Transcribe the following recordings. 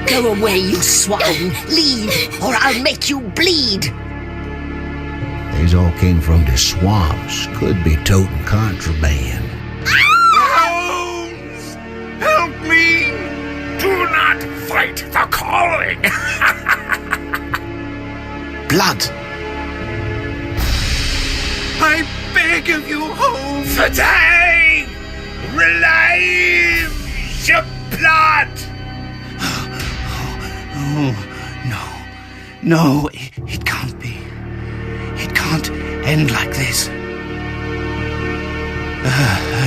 Go away, you swine! Leave, or I'll make you bleed! These all came from the swamps. Could be toting contraband. Holmes! Help me! Do not fight the calling! Blood! I beg of you, Holmes! The day! Relieve your blood! Oh, no, it can't be. It can't end like this.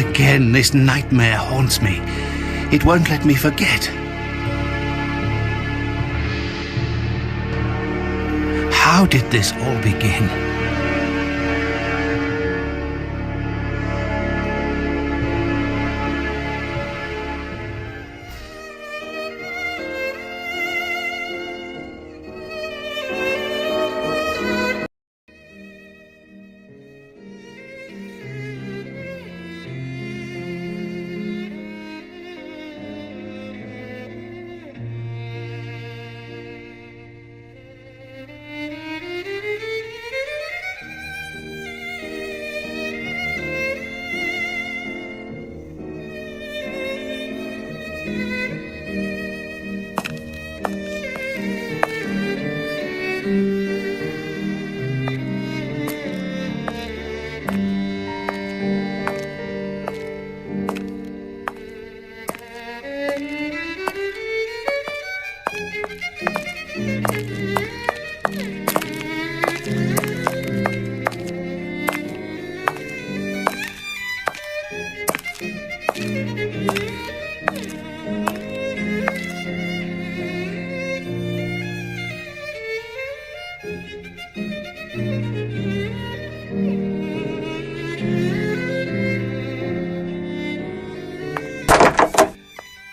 Again, this nightmare haunts me. It won't let me forget. How did this all begin?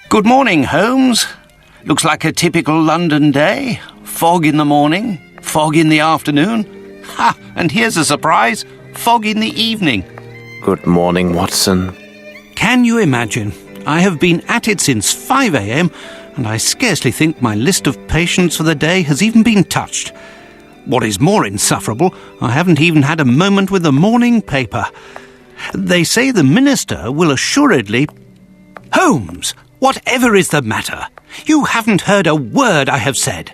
Good morning, Holmes. Looks like a typical London day. Fog in the morning, fog in the afternoon. Ha! And here's a surprise. Fog in the evening. Good morning, Watson. Can you imagine? I have been at it since 5 a.m, and I scarcely think my list of patients for the day has even been touched. What is more insufferable, I haven't even had a moment with the morning paper. They say the minister will assuredly... Holmes! Whatever is the matter? You haven't heard a word I have said.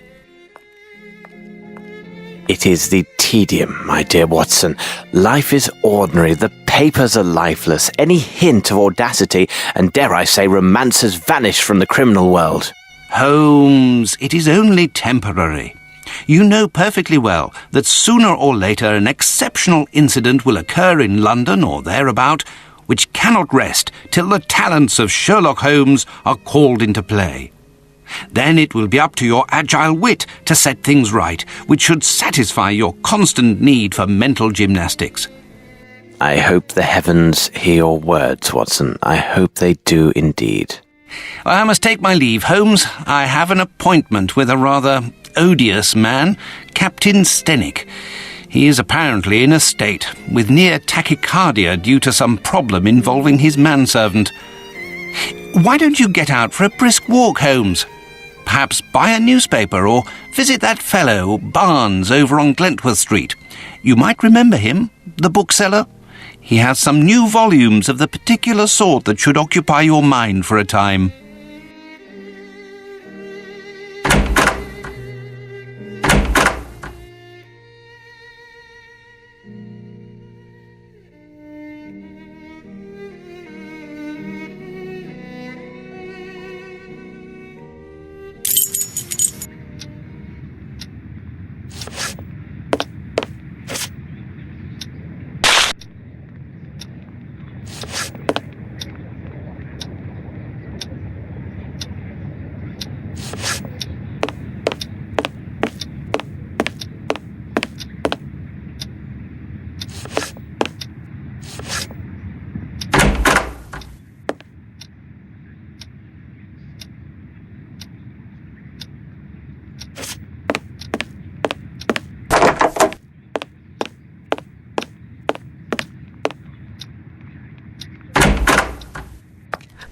It is the tedium, my dear Watson. Life is ordinary. The papers are lifeless. Any hint of audacity, and dare I say romance, has vanished from the criminal world. Holmes, it is only temporary. You know perfectly well that sooner or later an exceptional incident will occur in London or thereabout, which cannot rest till the talents of Sherlock Holmes are called into play. Then it will be up to your agile wit to set things right, which should satisfy your constant need for mental gymnastics. I hope the heavens hear your words, Watson. I hope they do indeed. Well, I must take my leave, Holmes. I have an appointment with a rather odious man, Captain Stenick. He is apparently in a state, with near tachycardia due to some problem involving his manservant. Why don't you get out for a brisk walk, Holmes? Perhaps buy a newspaper or visit that fellow, Barnes, over on Glentworth Street. You might remember him, the bookseller. He has some new volumes of the particular sort that should occupy your mind for a time.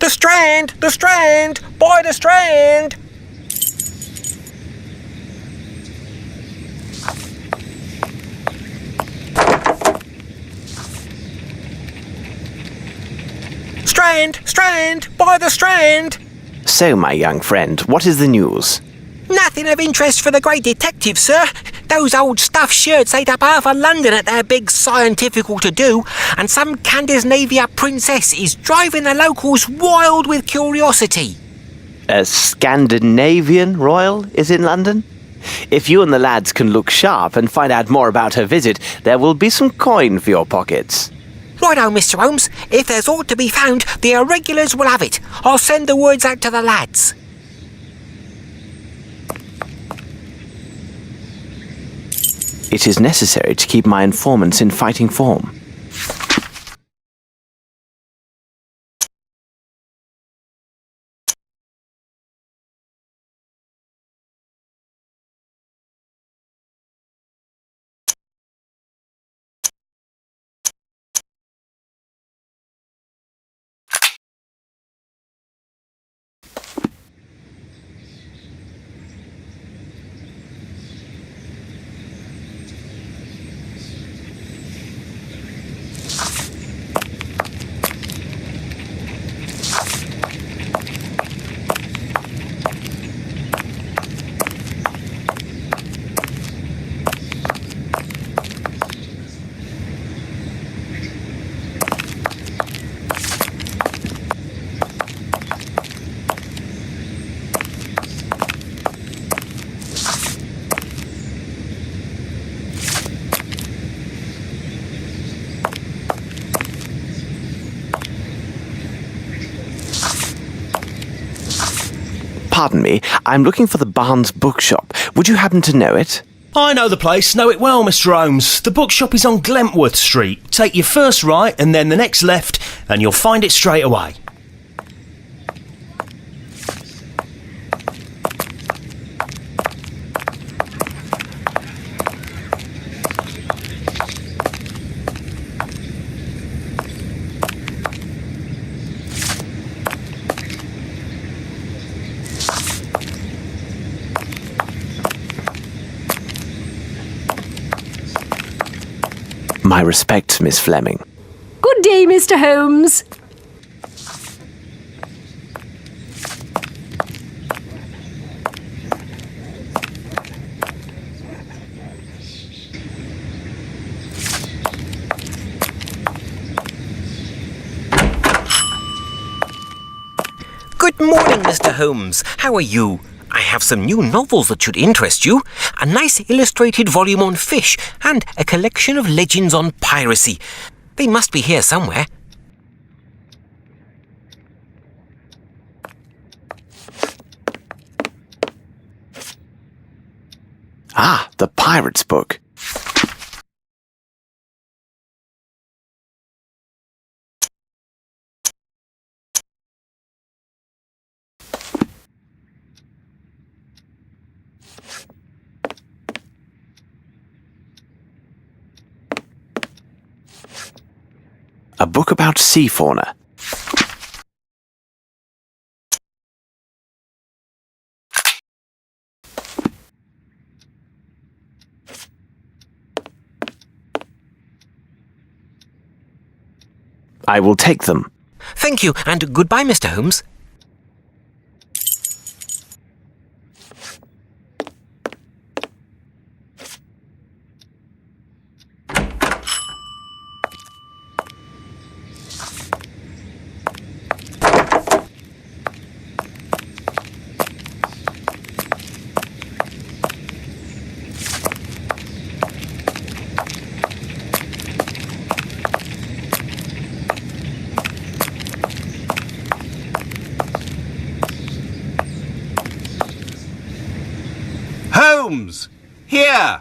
The Strand! The Strand! By the Strand! Strand! Strand! By the Strand! So, my young friend, what is the news? Nothing of interest for the great detective, sir. Those old stuffed shirts ate up half of London at their big scientifical to-do, and some Scandinavia princess is driving the locals wild with curiosity. A Scandinavian royal is in London? If you and the lads can look sharp and find out more about her visit, there will be some coin for your pockets. Righto, Mr. Holmes. If there's aught to be found, the irregulars will have it. I'll send the words out to the lads. It is necessary to keep my informants in fighting form. Pardon me, I'm looking for the Barnes bookshop. Would you happen to know it? I know the place, know it well, Mr. Holmes. The bookshop is on Glentworth Street. Take your first right and then the next left, and you'll find it straight away. My respects, Miss Fleming. Good day, Mr. Holmes. Good morning, Mr. Holmes. How are you? I have some new novels that should interest you. A nice illustrated volume on fish and a collection of legends on piracy. They must be here somewhere. Ah, the pirate's book. A book about sea fauna. I will take them. Thank you, and goodbye, Mr. Holmes. Holmes! Here!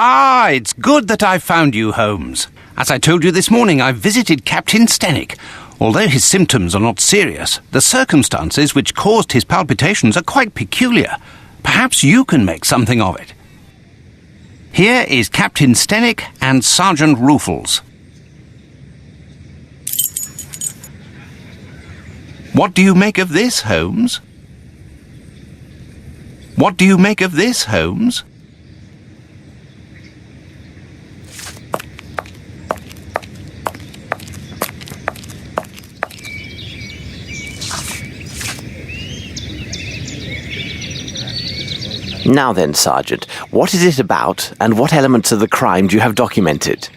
Ah, it's good that I found you, Holmes. As I told you this morning, I visited Captain Stenick. Although his symptoms are not serious, the circumstances which caused his palpitations are quite peculiar. Perhaps you can make something of it. Here is Captain Stenick and Sergeant Ruffles. What do you make of this, Holmes? What do you make of this, Holmes? Now then, Sergeant, what is it about, and what elements of the crime do you have documented?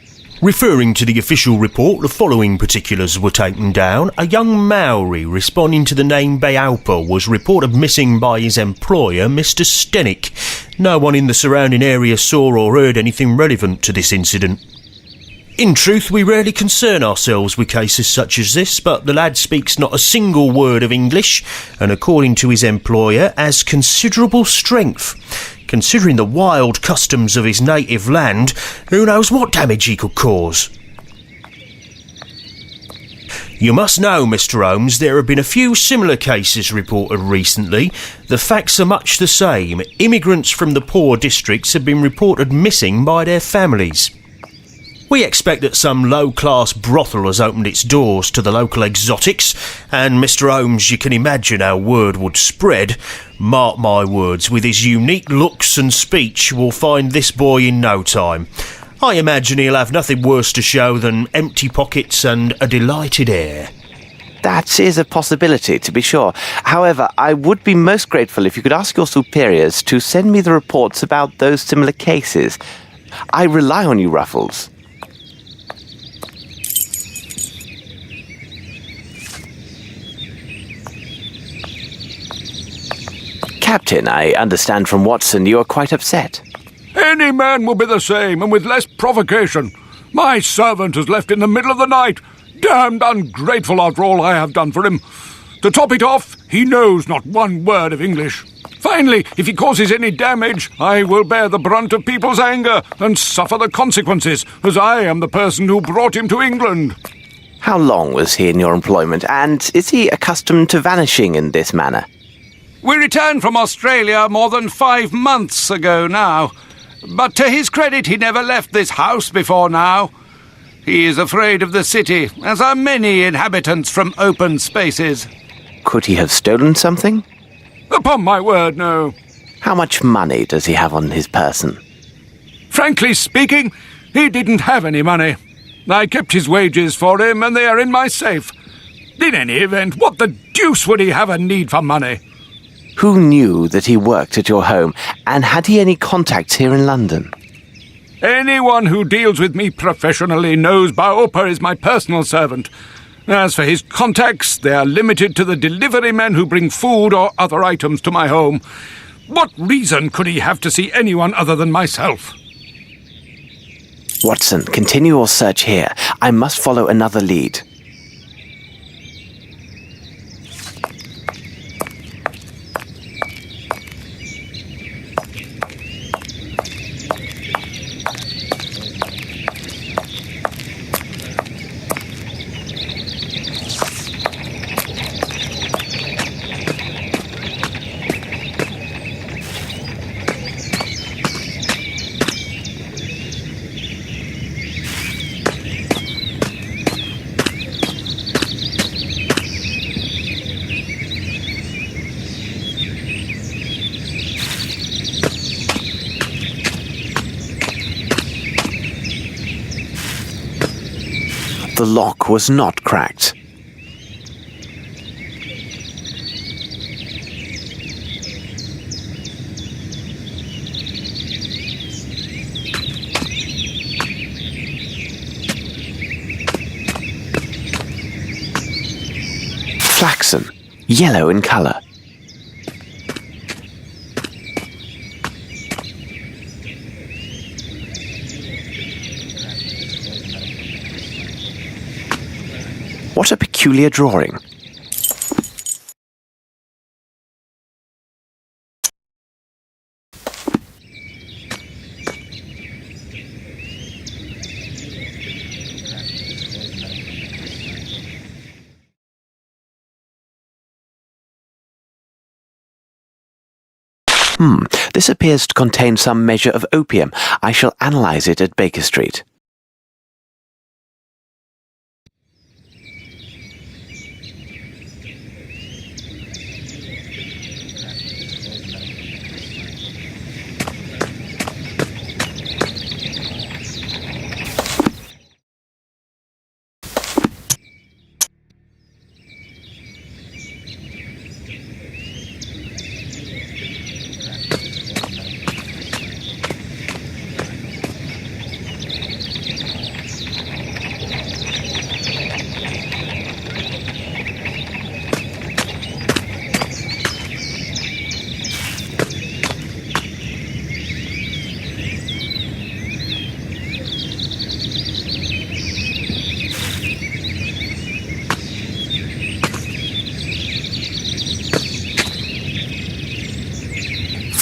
Referring to the official report, the following particulars were taken down. A young Maori responding to the name Beauper was reported missing by his employer, Mr. Stenick. No one in the surrounding area saw or heard anything relevant to this incident. In truth, we rarely concern ourselves with cases such as this, but the lad speaks not a single word of English, and according to his employer, has considerable strength. Considering the wild customs of his native land, who knows what damage he could cause? You must know, Mr. Holmes, there have been a few similar cases reported recently. The facts are much the same. Immigrants from the poor districts have been reported missing by their families. We expect that some low-class brothel has opened its doors to the local exotics, and Mr. Holmes, you can imagine how word would spread. Mark my words, with his unique looks and speech, we'll find this boy in no time. I imagine he'll have nothing worse to show than empty pockets and a delighted air. That is a possibility, to be sure. However, I would be most grateful if you could ask your superiors to send me the reports about those similar cases. I rely on you, Ruffles. Captain, I understand from Watson you are quite upset. Any man will be the same, and with less provocation. My servant is left in the middle of the night. Damned ungrateful after all I have done for him. To top it off, he knows not one word of English. Finally, if he causes any damage, I will bear the brunt of people's anger and suffer the consequences, as I am the person who brought him to England. How long was he in your employment, and is he accustomed to vanishing in this manner? We returned from Australia more than 5 months ago now. But to his credit, he never left this house before now. He is afraid of the city, as are many inhabitants from open spaces. Could he have stolen something? Upon my word, no. How much money does he have on his person? Frankly speaking, he didn't have any money. I kept his wages for him, and they are in my safe. In any event, what the deuce would he have a need for money? Who knew that he worked at your home, and had he any contacts here in London? Anyone who deals with me professionally knows Beauper is my personal servant. As for his contacts, they are limited to the delivery men who bring food or other items to my home. What reason could he have to see anyone other than myself? Watson, continue your search here. I must follow another lead. The lock was not cracked. Flaxen, yellow in colour. What a peculiar drawing. This appears to contain some measure of opium. I shall analyse it at Baker Street.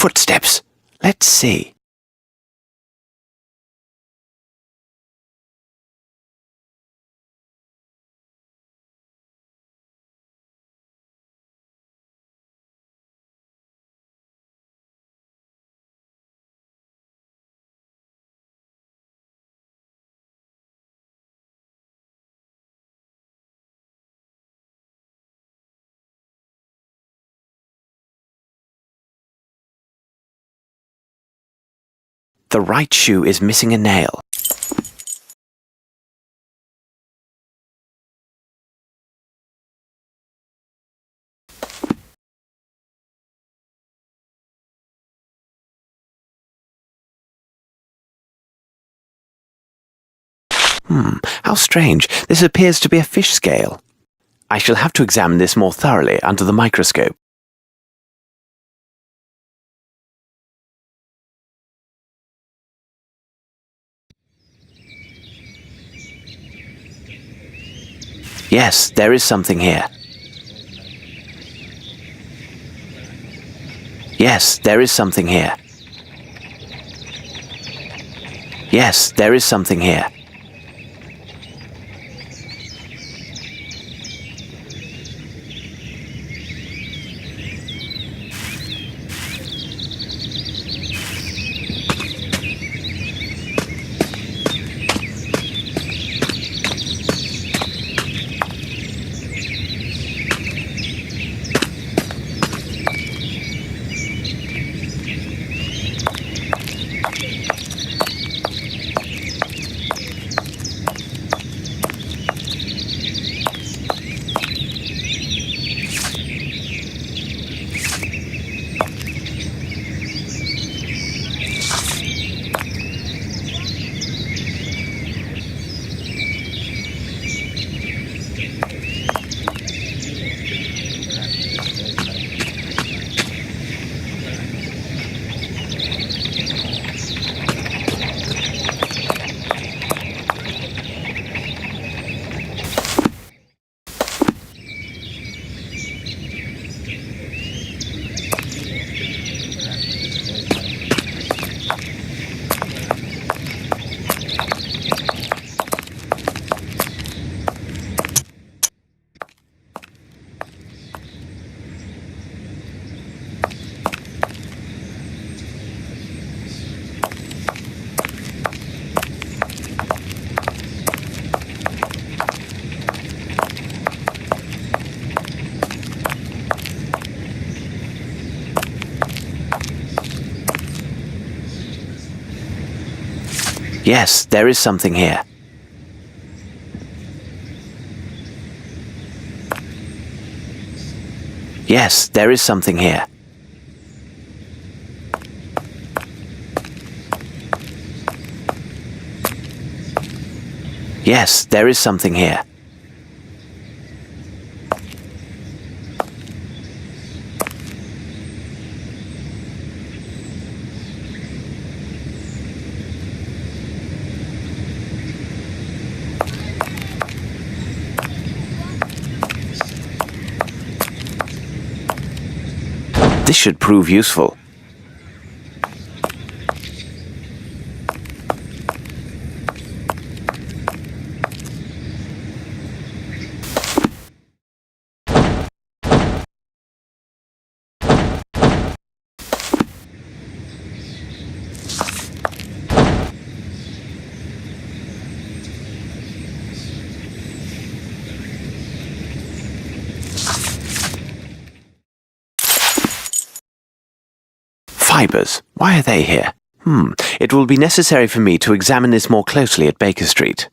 Footsteps. Let's see. The right shoe is missing a nail. How strange. This appears to be a fish scale. I shall have to examine this more thoroughly under the microscope. Yes, there is something here. Yes, there is something here. Yes, there is something here. Yes, there is something here. Yes, there is something here. Yes, there is something here. This should prove useful. Fibers. Why are they here? It will be necessary for me to examine this more closely at Baker Street.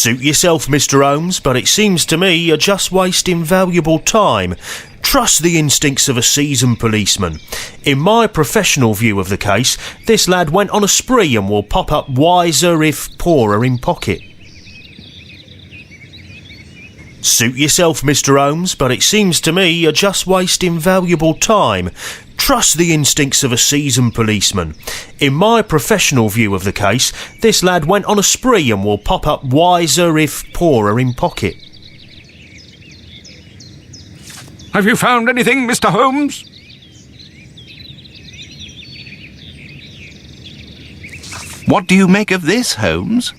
Suit yourself, Mr. Holmes, but it seems to me you're just wasting valuable time. Trust the instincts of a seasoned policeman. In my professional view of the case, this lad went on a spree and will pop up wiser if poorer in pocket. Suit yourself, Mr. Holmes, but it seems to me you're just wasting valuable time. Trust the instincts of a seasoned policeman. In my professional view of the case, this lad went on a spree and will pop up wiser if poorer in pocket. Have you found anything, Mr. Holmes? What do you make of this, Holmes?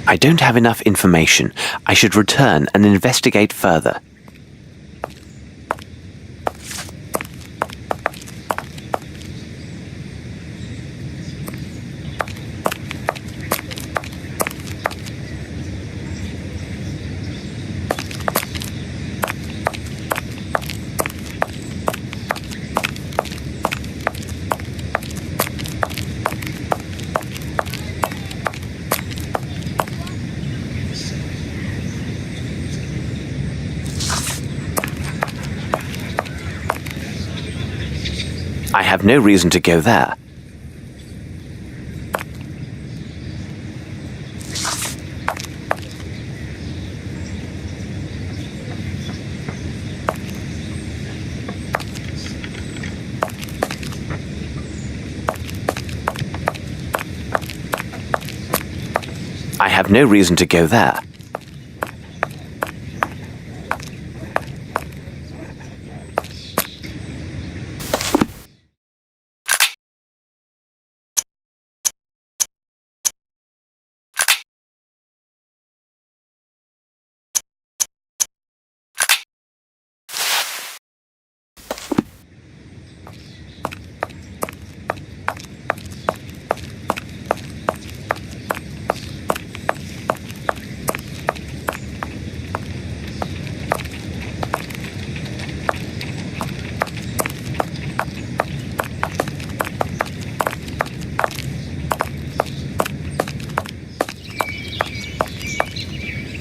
I don't have enough information. I should return and investigate further. I have no reason to go there. I have no reason to go there.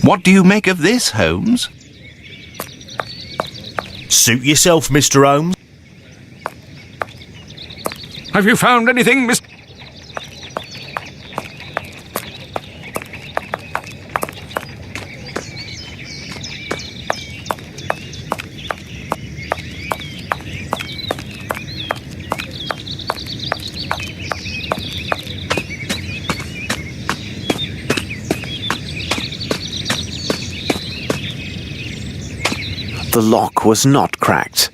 What do you make of this, Holmes? Suit yourself, Mr. Holmes. Have you found anything, Mr. The lock was not cracked.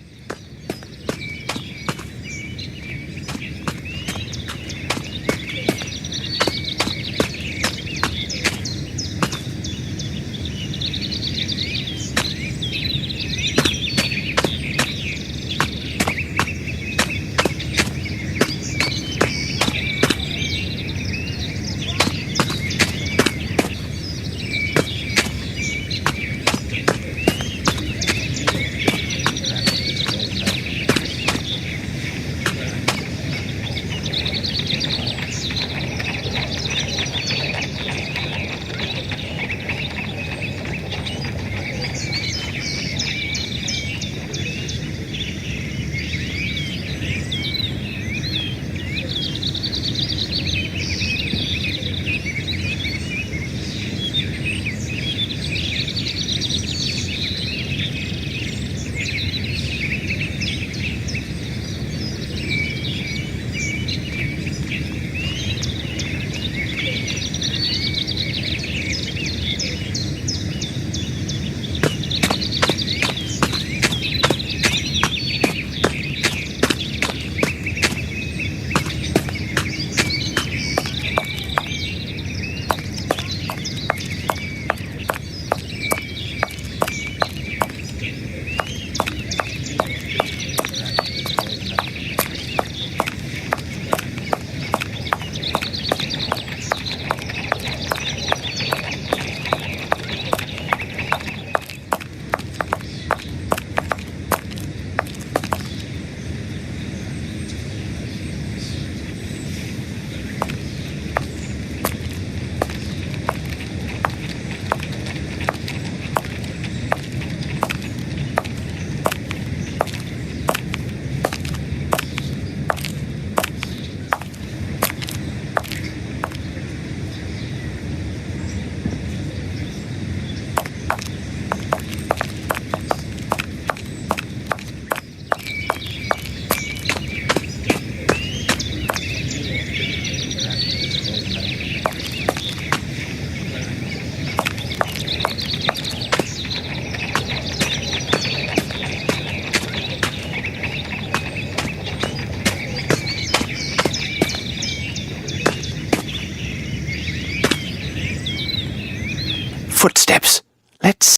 Footsteps. Let's...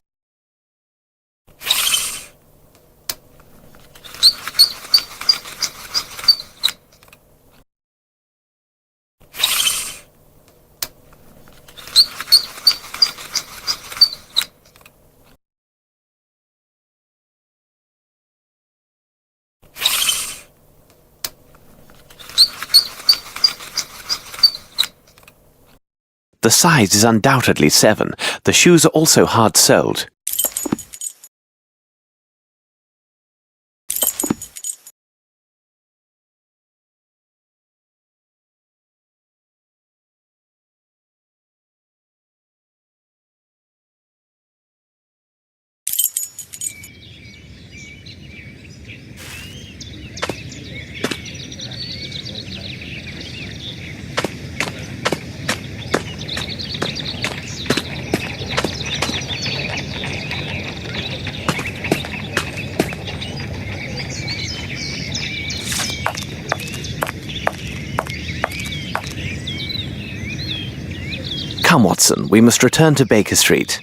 The size is undoubtedly 7. The shoes are also hard-soled. Come, Watson, we must return to Baker Street.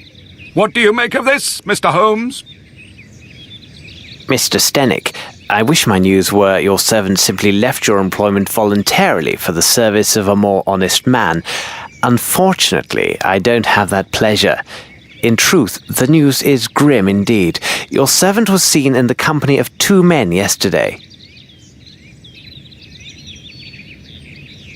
What do you make of this, Mr. Holmes? Mr. Stenick, I wish my news were your servant simply left your employment voluntarily for the service of a more honest man. Unfortunately, I don't have that pleasure. In truth, the news is grim indeed. Your servant was seen in the company of 2 men yesterday.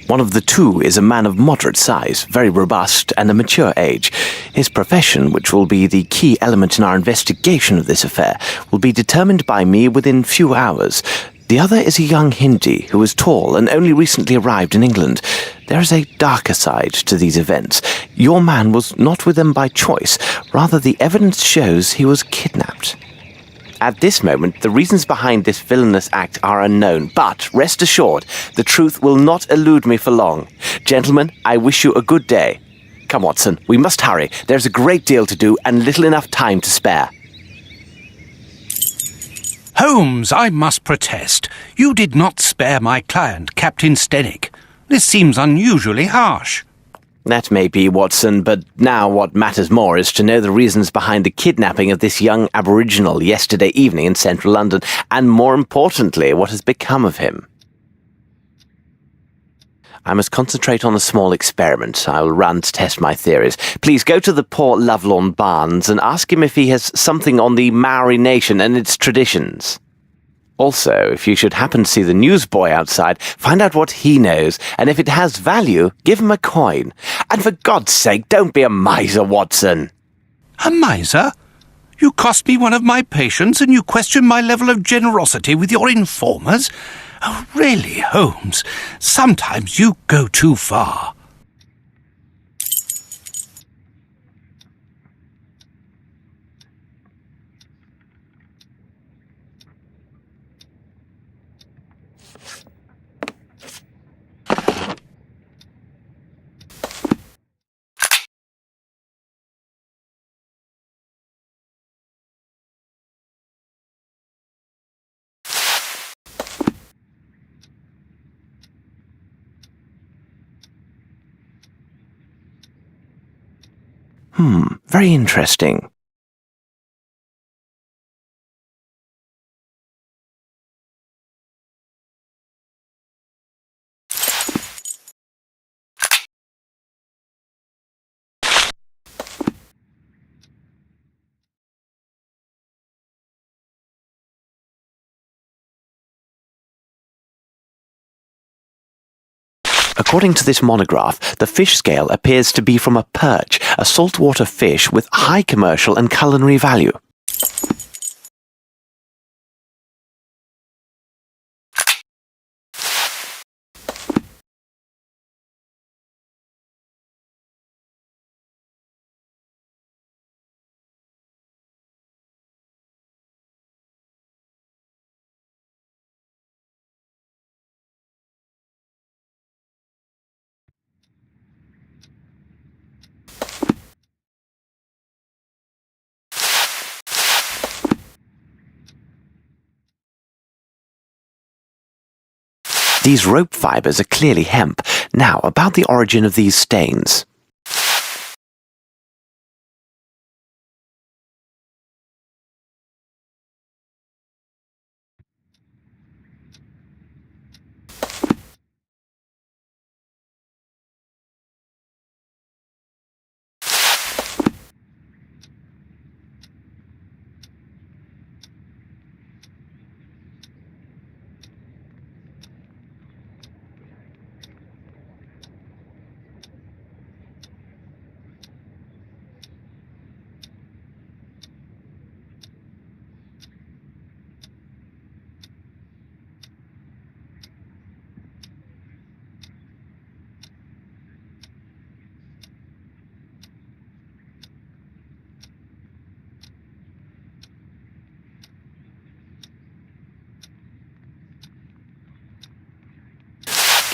One of the 2 is a man of moderate size, very robust, and a mature age. His profession, which will be the key element in our investigation of this affair, will be determined by me within few hours. The other is a young Hindi who is tall and only recently arrived in England. There is a darker side to these events. Your man was not with them by choice. Rather, the evidence shows he was kidnapped. At this moment, the reasons behind this villainous act are unknown, but rest assured, the truth will not elude me for long. Gentlemen, I wish you a good day. Come, Watson, we must hurry. There's a great deal to do and little enough time to spare. Holmes, I must protest. You did not spare my client, Captain Stenick. This seems unusually harsh. That may be, Watson, but now what matters more is to know the reasons behind the kidnapping of this young aboriginal yesterday evening in central London, and more importantly, what has become of him. I must concentrate on a small experiment I will run to test my theories. Please go to the poor Lovelorn Barnes and ask him if he has something on the Maori nation and its traditions. Also, if you should happen to see the newsboy outside, find out what he knows, and if it has value, give him a coin. And for God's sake, don't be a miser, Watson. A miser? You cost me one of my patients, and you question my level of generosity with your informers? Oh, really, Holmes, sometimes you go too far. Very interesting. According to this monograph, the fish scale appears to be from a perch, a saltwater fish with high commercial and culinary value. These rope fibers are clearly hemp. Now, about the origin of these stains.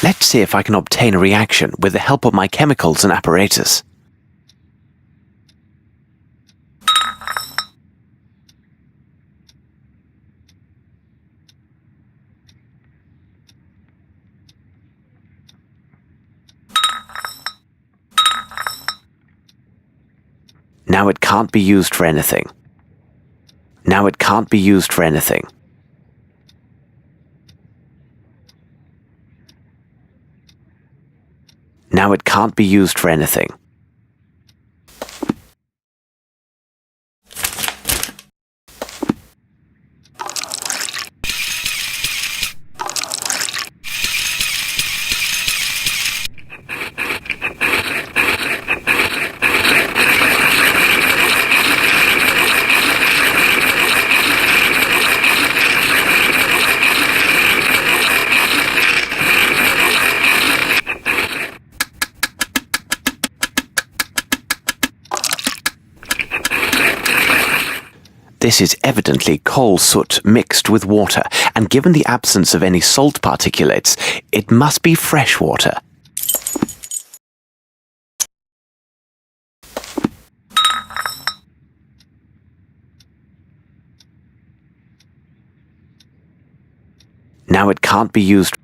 Let's see if I can obtain a reaction with the help of my chemicals and apparatus. Now it can't be used for anything. Now it can't be used for anything. Now it can't be used for anything. This is evidently coal soot mixed with water, and given the absence of any salt particulates, it must be fresh water. Now it can't be used.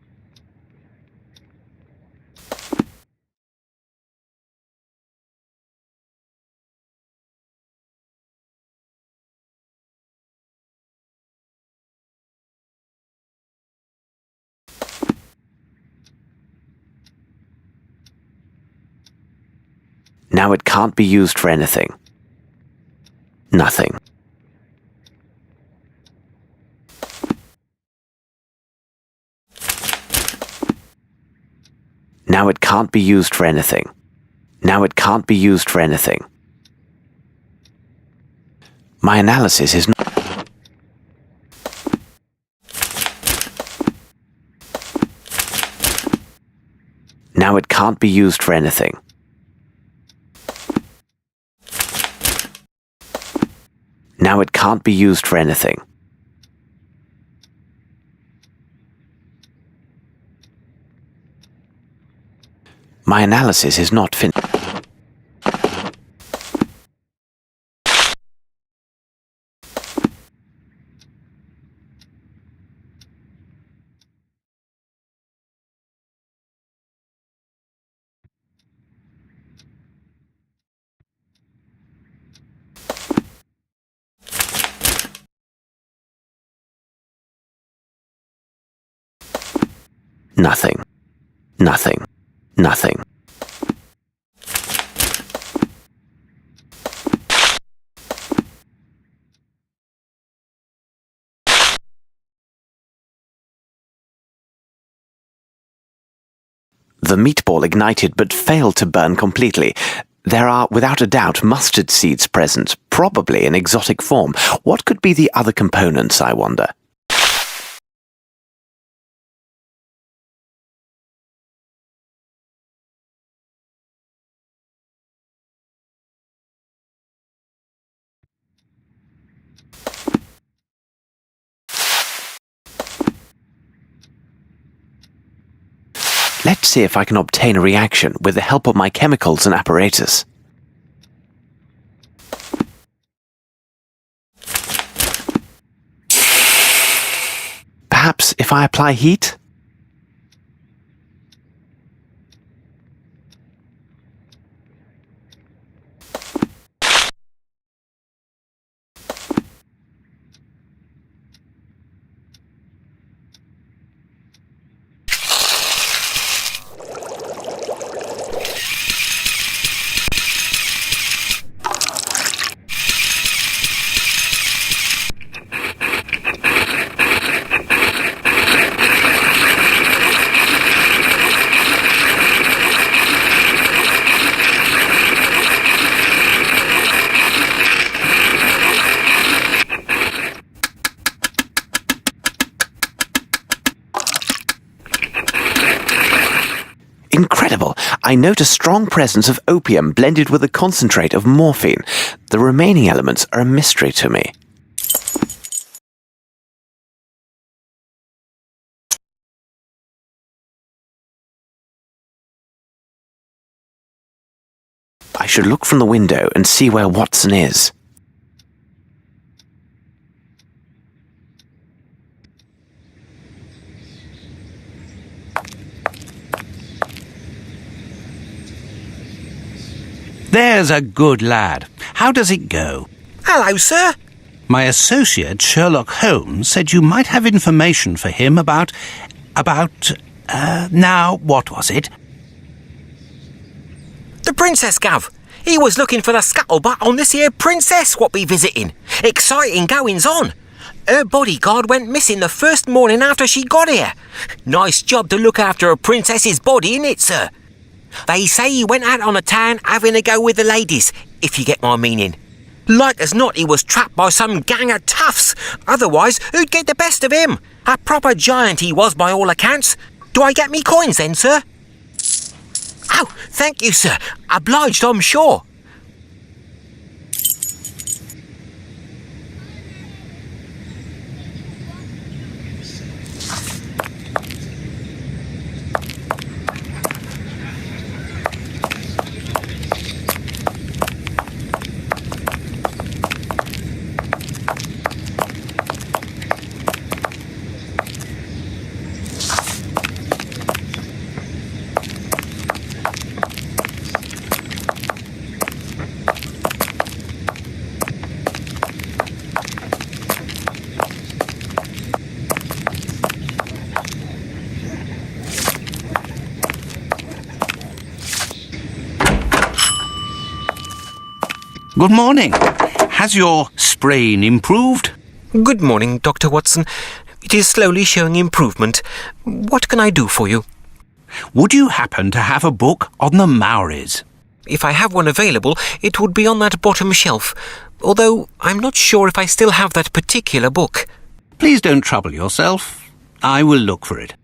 Now it can't be used for anything. Nothing. Now it can't be used for anything. Now it can't be used for anything. My analysis is not. Now it can't be used for anything. Now it can't be used for anything. My analysis is not finished. Nothing. Nothing. Nothing. The meatball ignited but failed to burn completely. There are, without a doubt, mustard seeds present, probably in exotic form. What could be the other components, I wonder? Let's see if I can obtain a reaction with the help of my chemicals and apparatus. Perhaps if I apply heat? Incredible! I note a strong presence of opium blended with a concentrate of morphine. The remaining elements are a mystery to me. should look from the window and see where Watson is. There's a good lad. How does it go? Hello, sir. My associate, Sherlock Holmes, said you might have information for him about, now, what was it? The princess, Gov. He was looking for the scuttlebutt on this here princess what be visiting. Exciting goings on. Her bodyguard went missing the first morning after she got here. Nice job to look after a princess's body, innit, sir? They say he went out on a town having a go with the ladies, if you get my meaning. Like as not, he was trapped by some gang of toughs. Otherwise, who'd get the best of him? A proper giant he was by all accounts. Do I get me coins then, sir? Oh, thank you, sir. Obliged, I'm sure. Good morning. Has your sprain improved? Good morning, Dr. Watson. It is slowly showing improvement. What can I do for you? Would you happen to have a book on the Maoris? If I have one available, it would be on that bottom shelf, although I'm not sure if I still have that particular book. Please don't trouble yourself. I will look for it.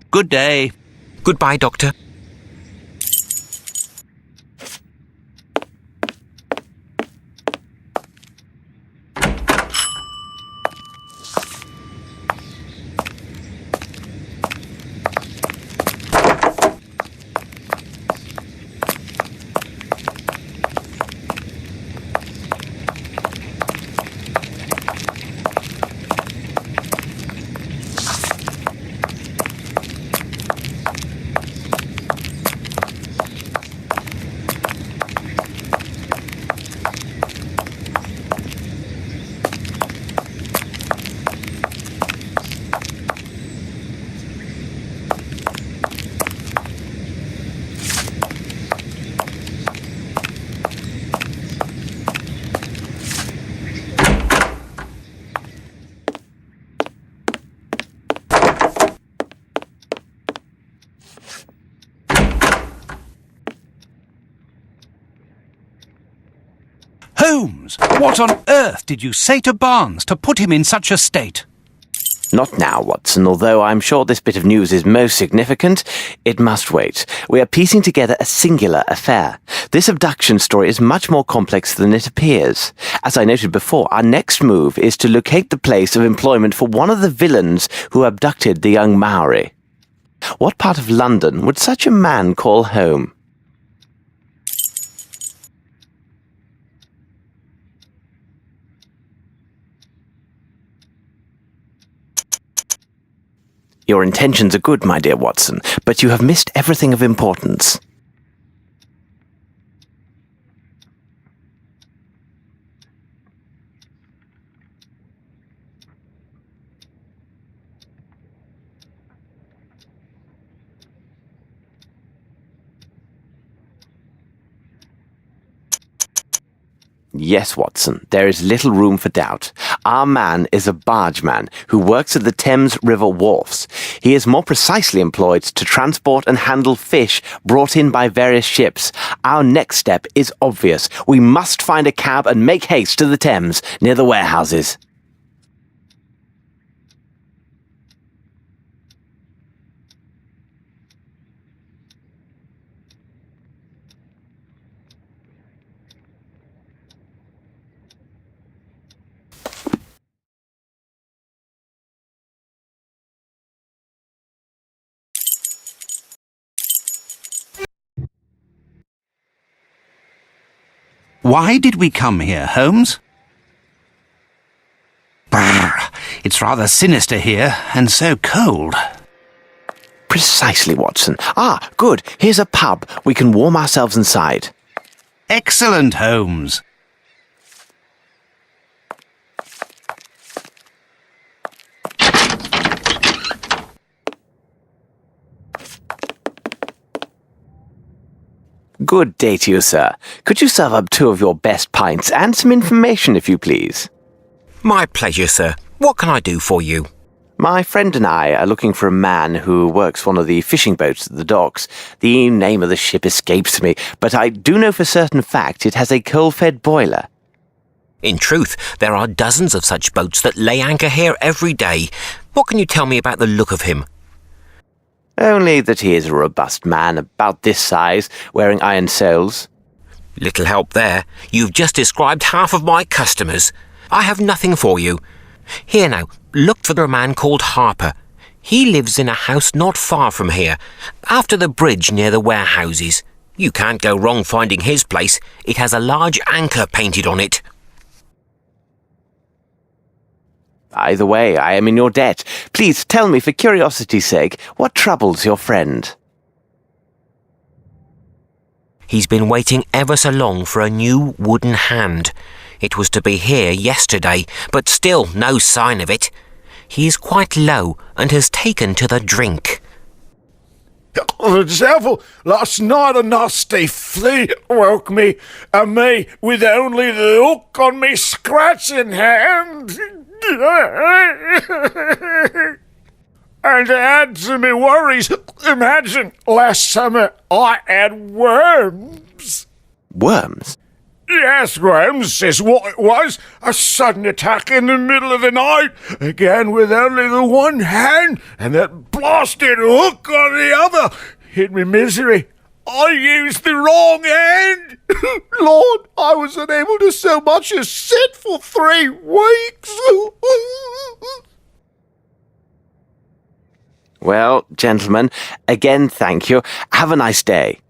Good day. Goodbye, Doctor. Holmes, what on earth did you say to Barnes to put him in such a state? Not now, Watson, although I'm sure this bit of news is most significant. It must wait. We are piecing together a singular affair. This abduction story is much more complex than it appears. As I noted before, our next move is to locate the place of employment for one of the villains who abducted the young Maori. What part of London would such a man call home? Your intentions are good, my dear Watson, but you have missed everything of importance. Yes, Watson, there is little room for doubt. Our man is a bargeman who works at the Thames River wharfs. He is more precisely employed to transport and handle fish brought in by various ships. Our next step is obvious. We must find a cab and make haste to the Thames, near the warehouses. Why did we come here, Holmes? Brrr, it's rather sinister here, and so cold. Precisely, Watson. Ah, good. Here's a pub. We can warm ourselves inside. Excellent, Holmes. Good day to you, sir. Could you serve up 2 of your best pints and some information, if you please? My pleasure, sir. What can I do for you? My friend and I are looking for a man who works one of the fishing boats at the docks. The name of the ship escapes me, but I do know for certain fact it has a coal-fed boiler. In truth, there are dozens of such boats that lay anchor here every day. What can you tell me about the look of him? Only that he is a robust man, about this size, wearing iron soles. Little help there. You've just described half of my customers. I have nothing for you. Here now, look for a man called Harper. He lives in a house not far from here, after the bridge near the warehouses. You can't go wrong finding his place. It has a large anchor painted on it. Either way, I am in your debt. Please tell me, for curiosity's sake, what troubles your friend? He's been waiting ever so long for a new wooden hand. It was to be here yesterday, but still no sign of it. He is quite low and has taken to the drink. The devil! Last night a nasty flea woke me, and me with only the hook on me scratching hand. And to add to me worries, imagine last summer I had worms. Worms? Yes, worms is what it was. A sudden attack in the middle of the night, again with only the one hand, and that blasted hook on the other. In me misery, I used the wrong hand. Lord, I was unable to so much as sit for 3 weeks. Well, gentlemen, again thank you. Have a nice day.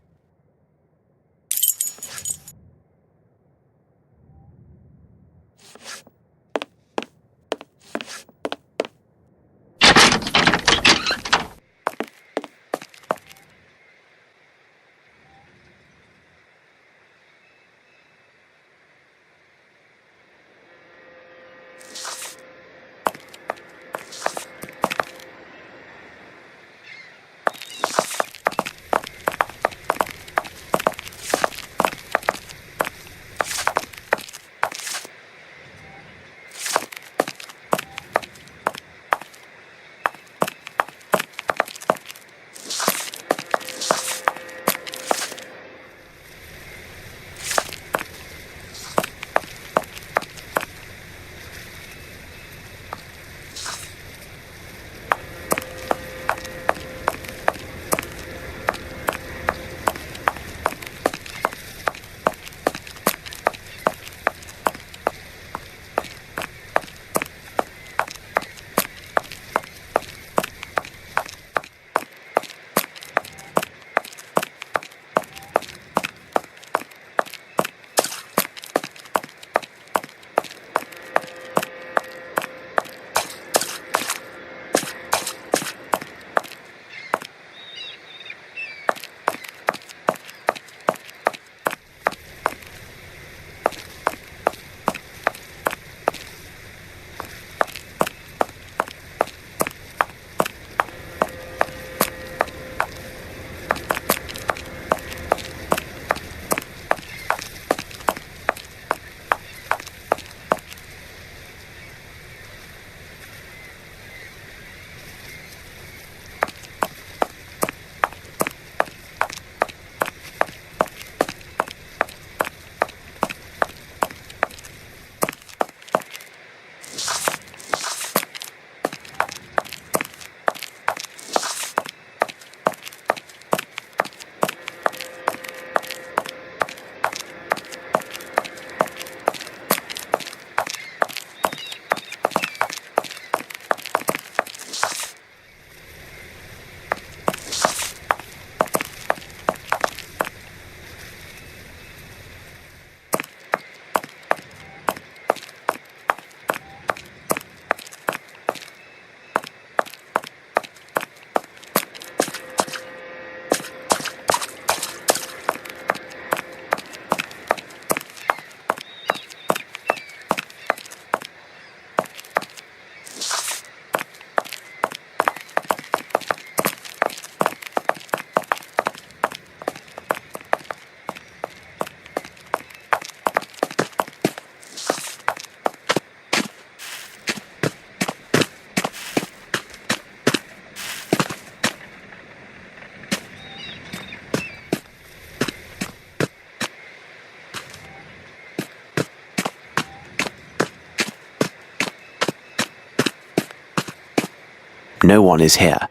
No one is here.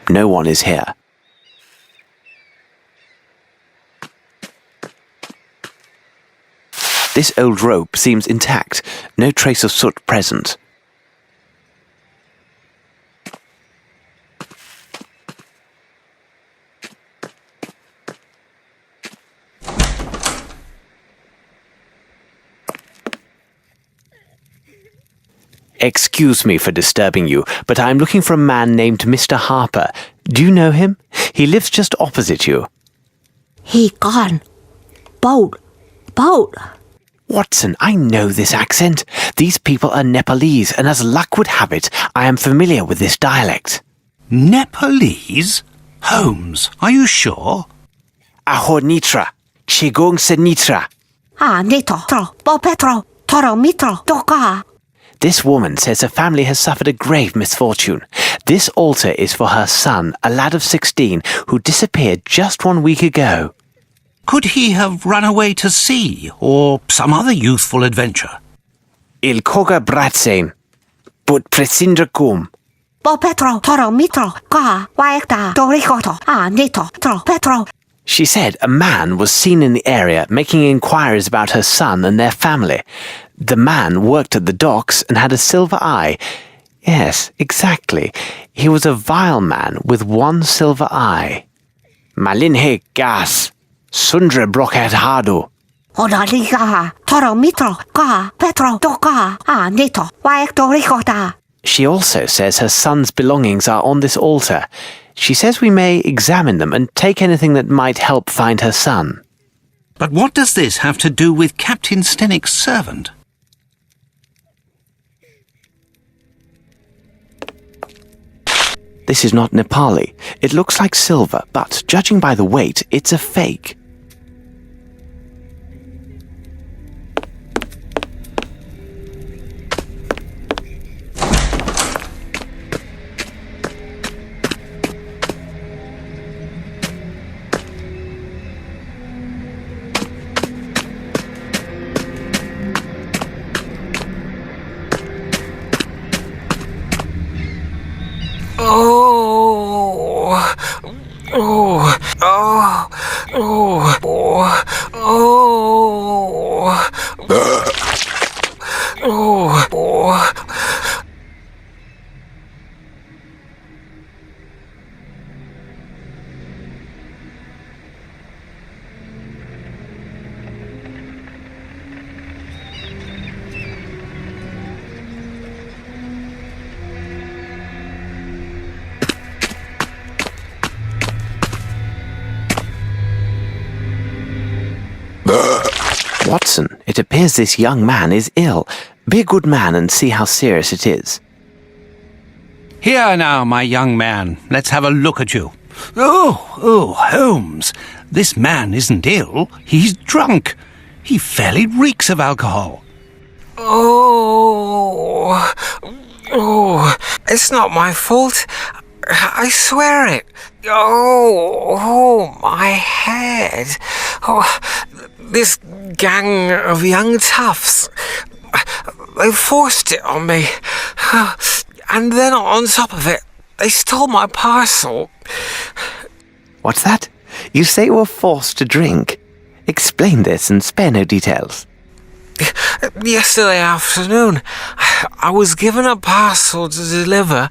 No one is here. This old rope seems intact. No trace of soot present. Excuse me for disturbing you, but I am looking for a man named Mr. Harper. Do you know him? He lives just opposite you. He gone. Boat. Watson, I know this accent. These people are Nepalese, and as luck would have it, I am familiar with this dialect. Nepalese? Holmes, are you sure? Aho Nitra. Chigong se Nitra. Nito. Bo Petro. Toro Mitro. Doka. This woman says her family has suffered a grave misfortune. This altar is for her son, a lad of 16, who disappeared just 1 week ago. Could he have run away to sea, or some other youthful adventure? Il koga bratsen, but presindra kum. Bo Petro. Toro Mitro. Ka. Waekta. Dorikoto. Nito. Tro. Petro. She said a man was seen in the area making inquiries about her son and their family. The man worked at the docks and had a silver eye. Yes, exactly. He was a vile man with one silver eye. Malinhe gas. Sundra broket hadu. Odaliga. Toro Mitro. Ka. Petro. Doka. Nito. Waektorikota. She also says her son's belongings are on this altar. She says we may examine them and take anything that might help find her son. But what does this have to do with Captain Stenick's servant? This is not Nepali. It looks like silver, but judging by the weight, it's a fake. Watson, it appears this young man is ill. Be a good man and see how serious it is. Here now, my young man. Let's have a look at you. Oh, Holmes. This man isn't ill. He's drunk. He fairly reeks of alcohol. It's not my fault. I swear it. My head. This gang of young toughs. They forced it on me. And then on top of it, they stole my parcel. What's that? You say you were forced to drink. Explain this and spare no details. Yesterday afternoon, I was given a parcel to deliver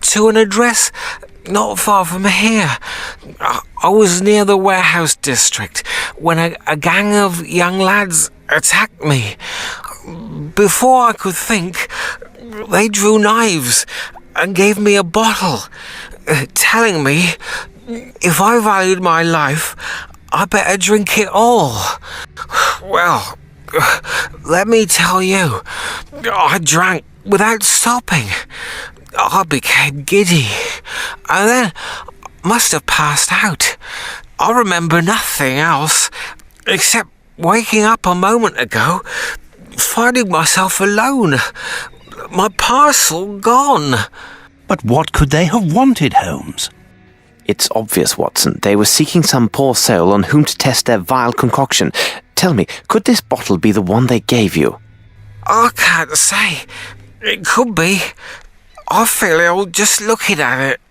to an address not far from here. I was near the warehouse district when a gang of young lads attacked me. Before I could think, they drew knives and gave me a bottle, telling me if I valued my life, I better drink it all. Well, let me tell you, I drank without stopping. I became giddy, and then must have passed out. I remember nothing else, except waking up a moment ago, finding myself alone. My parcel gone. But what could they have wanted, Holmes? It's obvious, Watson. They were seeking some poor soul on whom to test their vile concoction. Tell me, could this bottle be the one they gave you? I can't say. It could be. I feel ill just looking at it.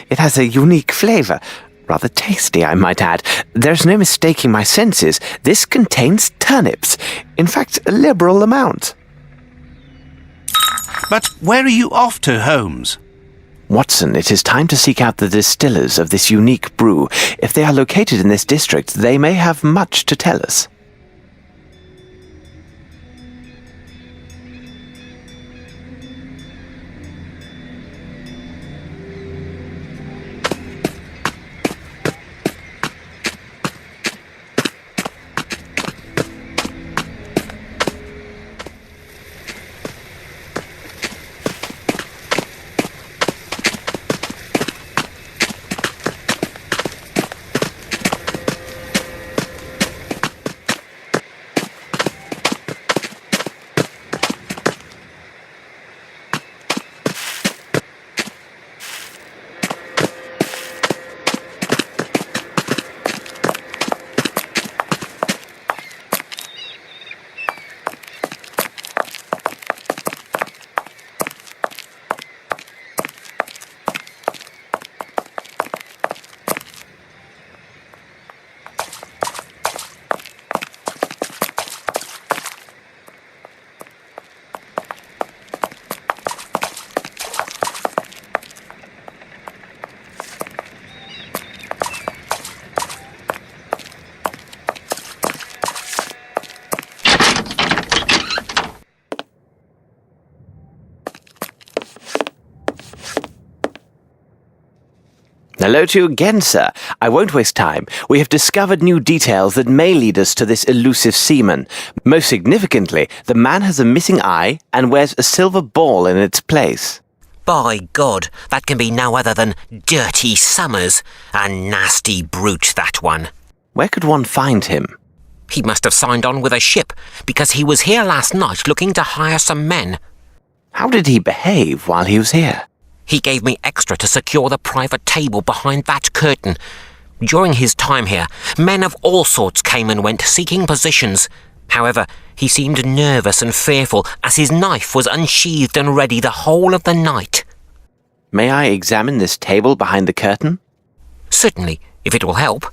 It has a unique flavour. Rather tasty, I might add. There's no mistaking my senses. This contains turnips. In fact, a liberal amount. But where are you off to, Holmes? Watson, it is time to seek out the distillers of this unique brew. If they are located in this district, they may have much to tell us. Hello to you again, sir. I won't waste time. We have discovered new details that may lead us to this elusive seaman. Most significantly, the man has a missing eye and wears a silver ball in its place. By God, that can be no other than Dirty Summers. A nasty brute, that one. Where could one find him? He must have signed on with a ship, because he was here last night looking to hire some men. How did he behave while he was here? He gave me extra to secure the private table behind that curtain. During his time here, men of all sorts came and went seeking positions. However, he seemed nervous and fearful as his knife was unsheathed and ready the whole of the night. May I examine this table behind the curtain? Certainly, if it will help.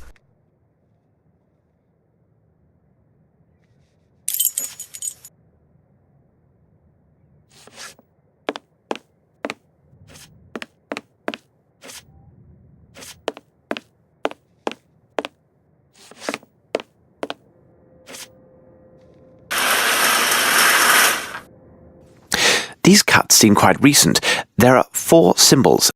These cuts seem quite recent. There are 4 symbols.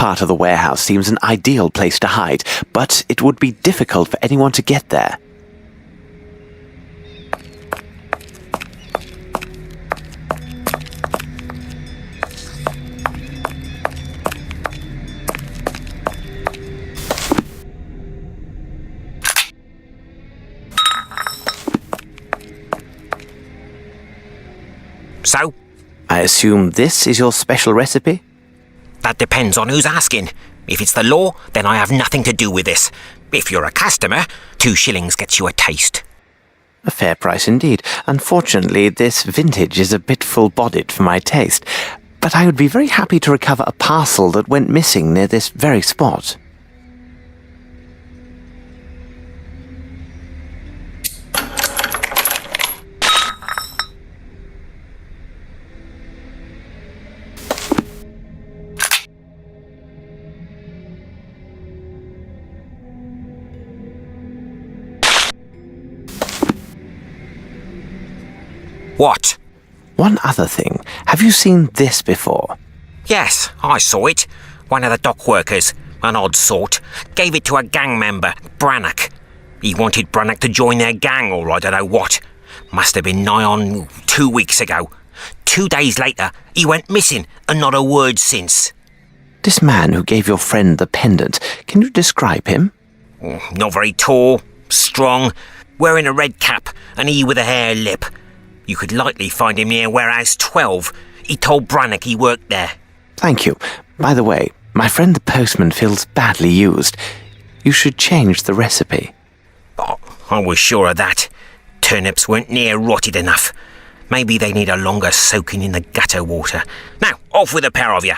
part of the warehouse seems an ideal place to hide, but it would be difficult for anyone to get there. So? I assume this is your special recipe? That depends on who's asking. If it's the law, then I have nothing to do with this. If you're a customer, 2 shillings gets you a taste. A fair price indeed. Unfortunately, this vintage is a bit full-bodied for my taste, but I would be very happy to recover a parcel that went missing near this very spot. What? One other thing. Have you seen this before? Yes, I saw it. One of the dock workers, an odd sort, gave it to a gang member, Brannock. He wanted Brannock to join their gang or I don't know what. Must have been nigh on 2 weeks ago. 2 days later, he went missing and not a word since. This man who gave your friend the pendant, can you describe him? Not very tall, strong, wearing a red cap and he with a hare lip. You could likely find him near Warehouse 12. He told Brannock he worked there. Thank you. By the way, my friend the postman feels badly used. You should change the recipe. Oh, I was sure of that. Turnips weren't near rotted enough. Maybe they need a longer soaking in the gutter water. Now, off with a pair of you.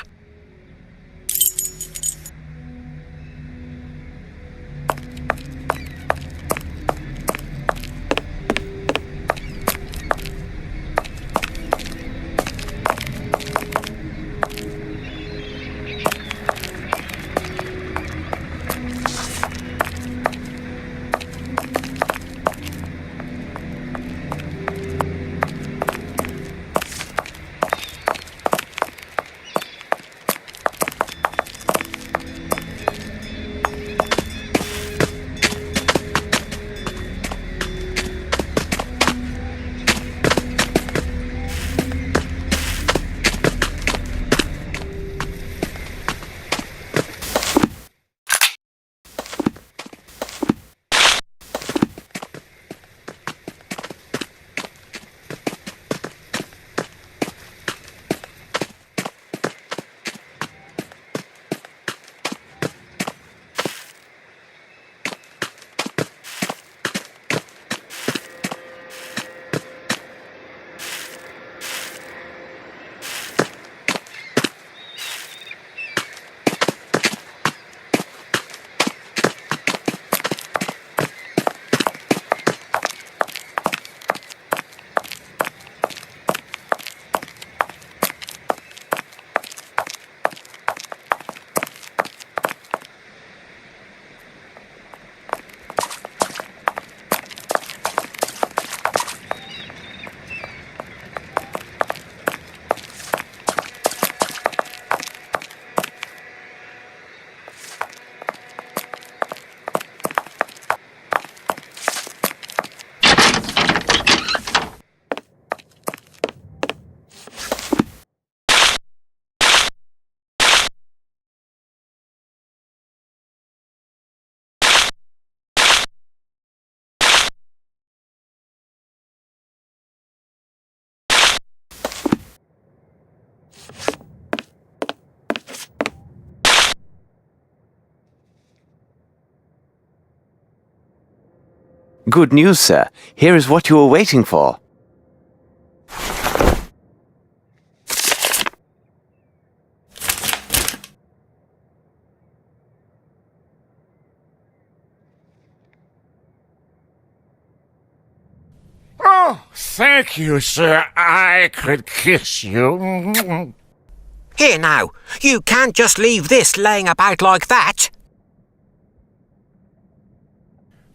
Good news, sir. Here is what you were waiting for. Oh, thank you, sir. I could kiss you. Here now, you can't just leave this laying about like that.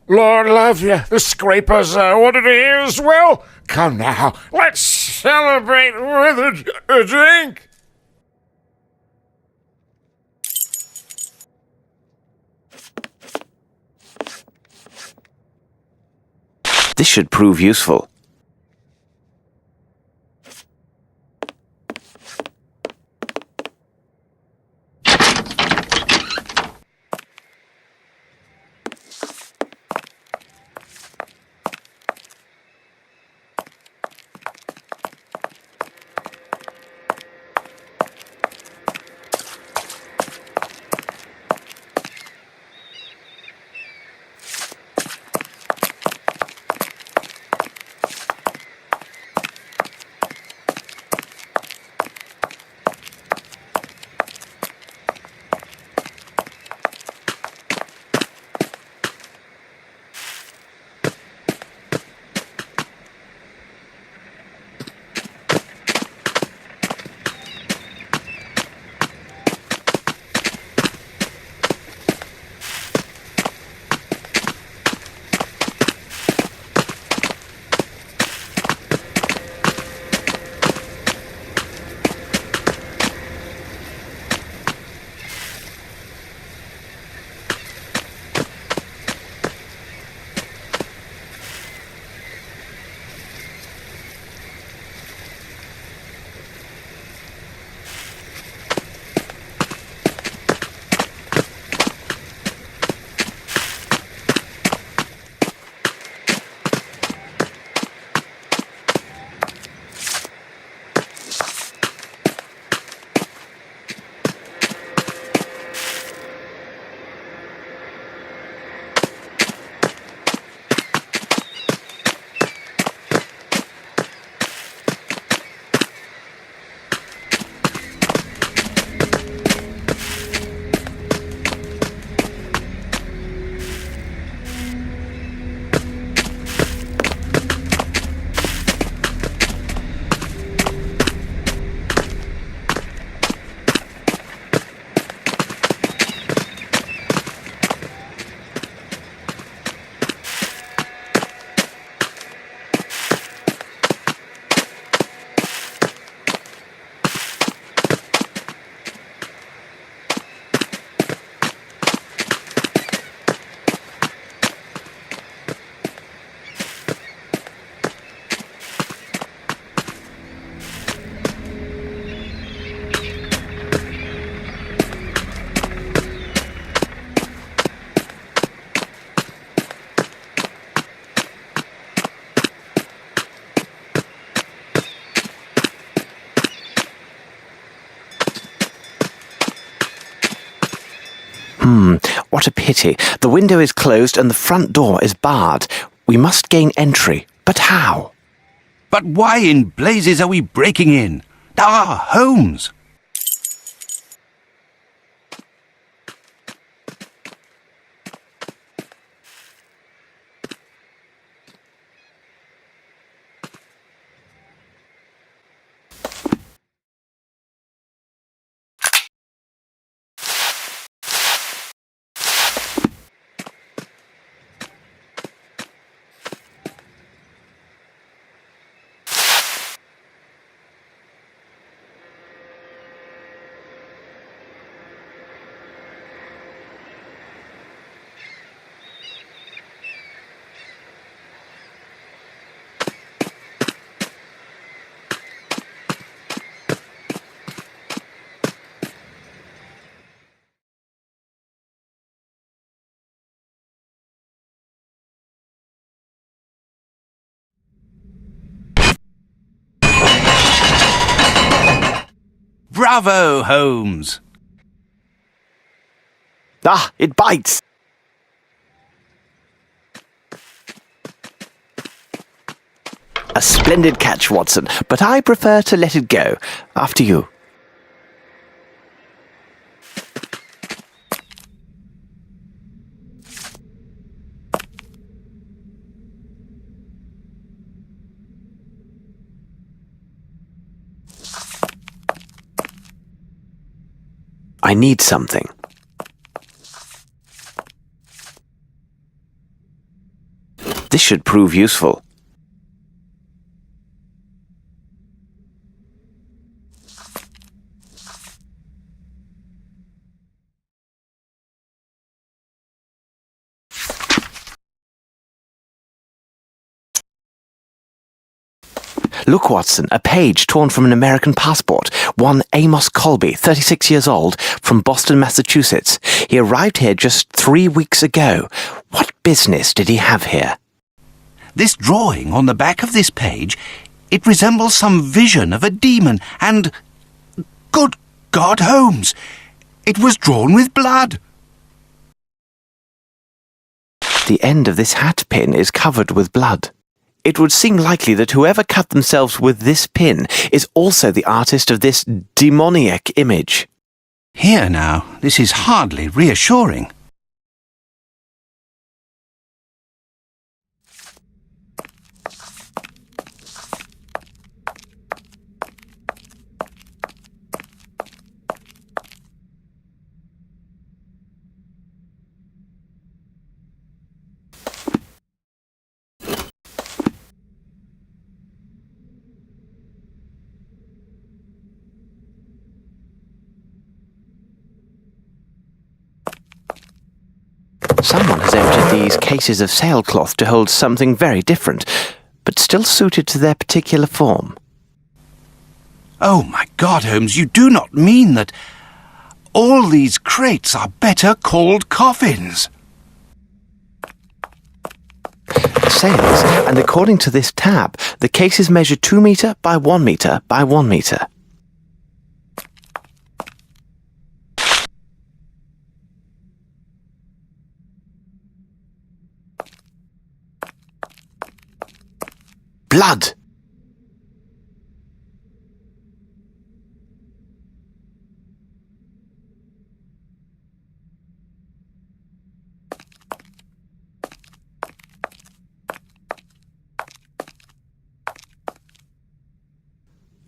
Lord love you, the scrapers ordered here as well. Come now, let's celebrate with a drink. This should prove useful. What a pity. The window is closed and the front door is barred. We must gain entry. But how? But why in blazes are we breaking in? Ah, Holmes! Bravo, Holmes! Ah, it bites! A splendid catch, Watson, but I prefer to let it go. After you. I need something. This should prove useful. Look, Watson, a page torn from an American passport. One Amos Colby, 36 years old, from Boston, Massachusetts. He arrived here just 3 weeks ago. What business did he have here? This drawing on the back of this page, it resembles some vision of a demon, and... Good God, Holmes! It was drawn with blood! The end of this hat pin is covered with blood. It would seem likely that whoever cut themselves with this pin is also the artist of this demoniac image. Here now, this is hardly reassuring. Someone has emptied these cases of sailcloth to hold something very different, but still suited to their particular form. Oh, my God, Holmes, you do not mean that all these crates are better called coffins? Sails, and according to this tab, the cases measure 2 metre by 1 metre by 1 metre. Blood!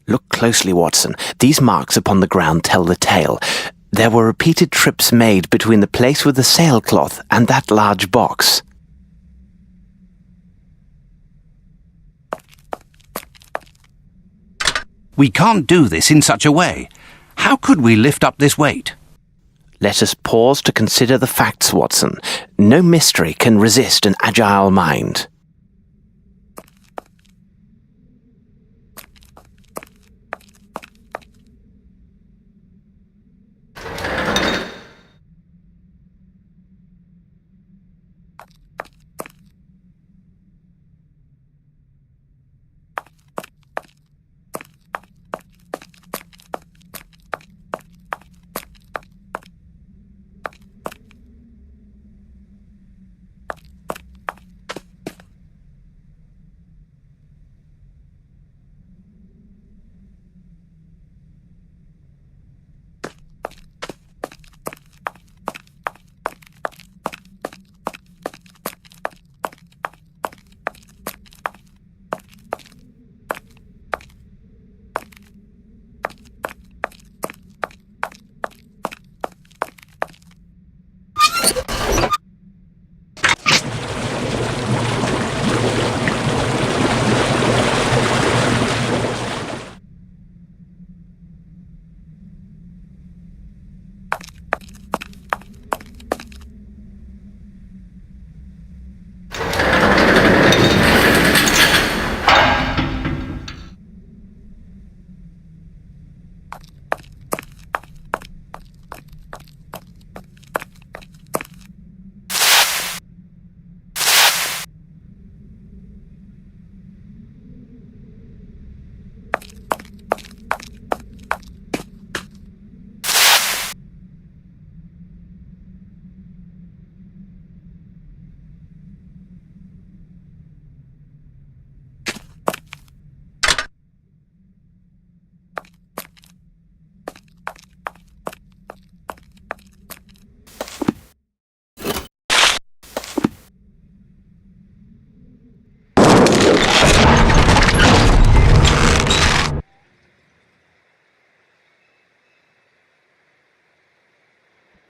Look closely, Watson. These marks upon the ground tell the tale. There were repeated trips made between the place with the sailcloth and that large box. We can't do this in such a way. How could we lift up this weight? Let us pause to consider the facts, Watson. No mystery can resist an agile mind.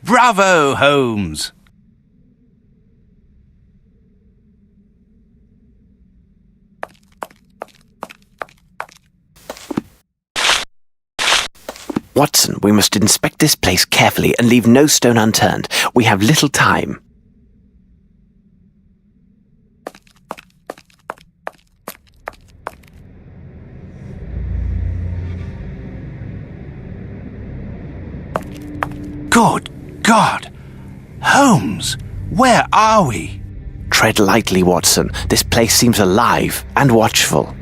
Bravo, Holmes! Watson, we must inspect this place carefully and leave no stone unturned. We have little time. Good God! Holmes, where are we? Tread lightly, Watson. This place seems alive and watchful.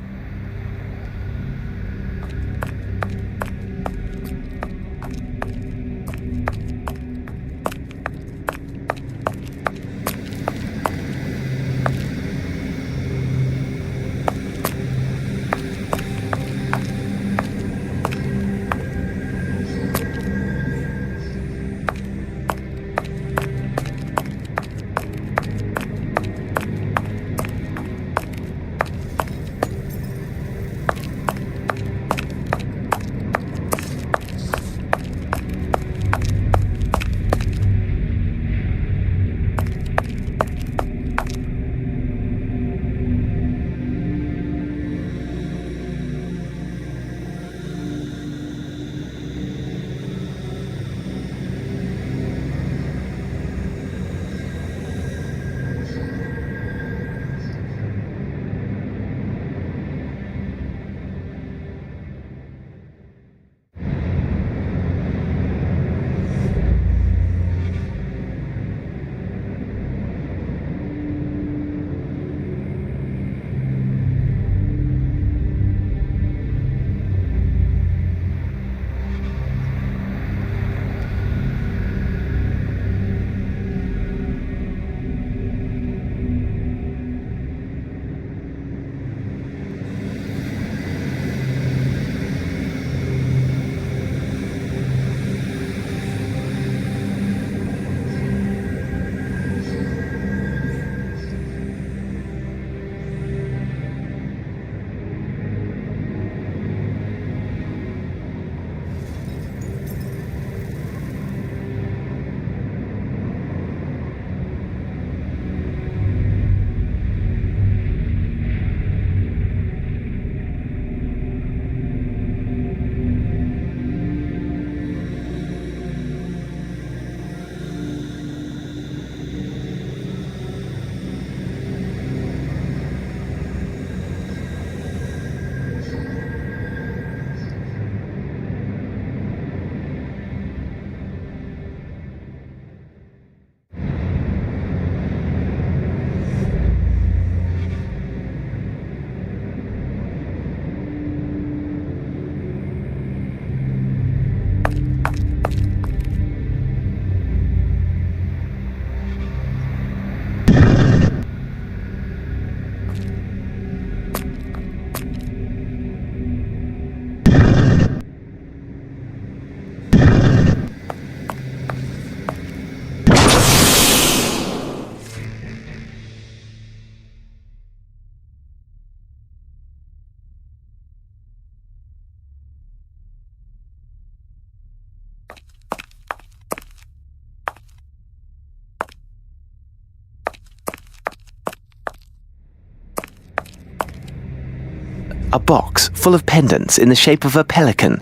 A box full of pendants in the shape of a pelican.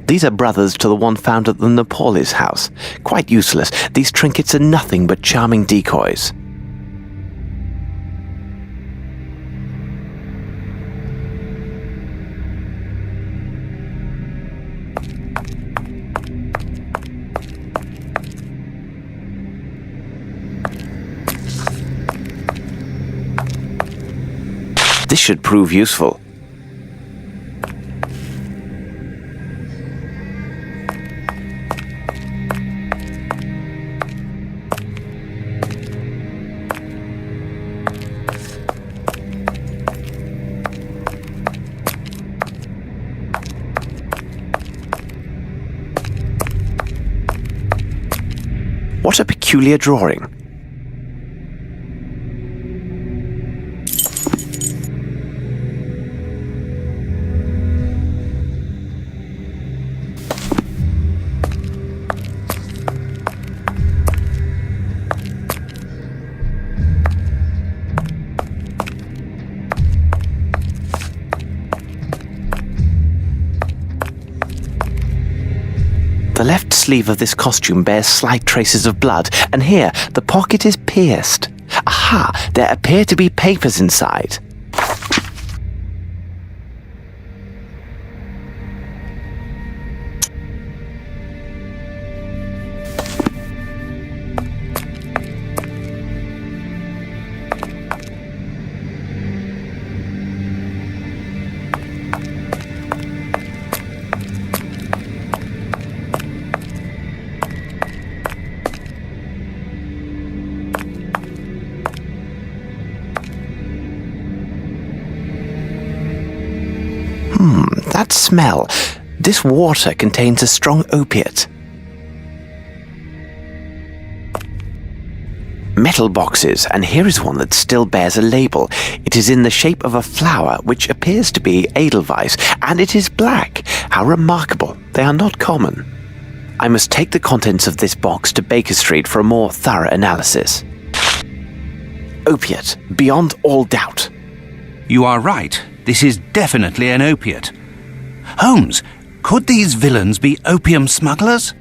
These are brothers to the one found at the Napolis house. Quite useless. These trinkets are nothing but charming decoys. This should prove useful. What a peculiar drawing. The left sleeve of this costume bears slight traces of blood, and here the pocket is pierced. Aha! There appear to be papers inside. that smell. This water contains a strong opiate. Metal boxes, and here is one that still bears a label. It is in the shape of a flower, which appears to be Edelweiss, and it is black. How remarkable. They are not common. I must take the contents of this box to Baker Street for a more thorough analysis. Opiate, beyond all doubt. You are right. This is definitely an opiate. Holmes, could these villains be opium smugglers?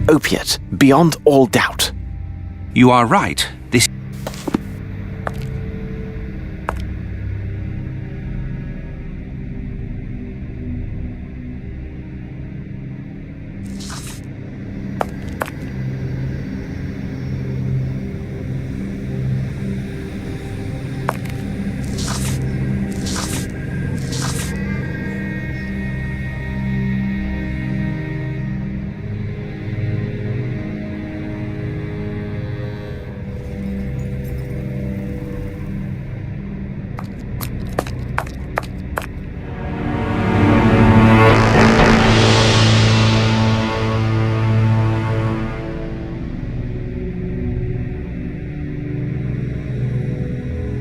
Opiate, beyond all doubt. You are right. This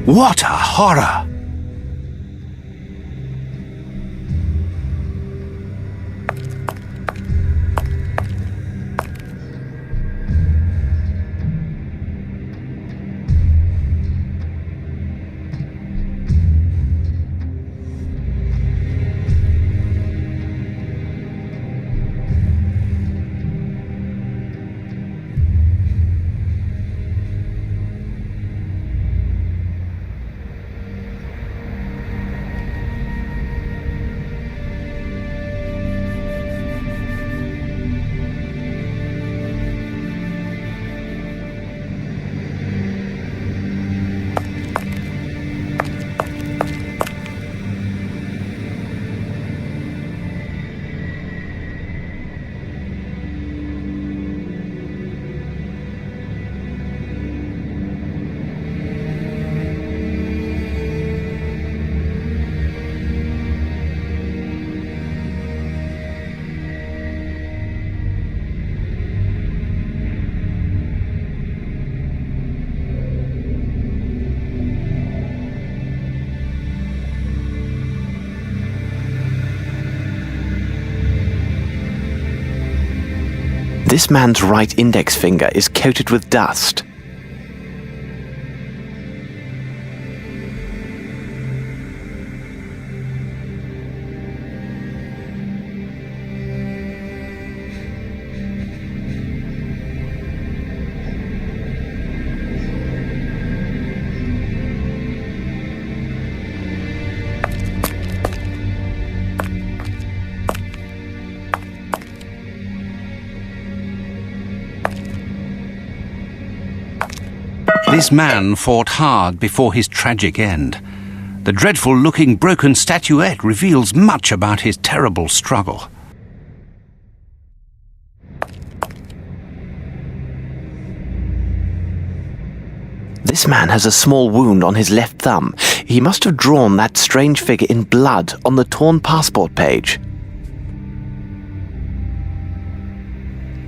What a horror! This man's right index finger is coated with dust. This man fought hard before his tragic end. The dreadful-looking broken statuette reveals much about his terrible struggle. This man has a small wound on his left thumb. He must have drawn that strange figure in blood on the torn passport page.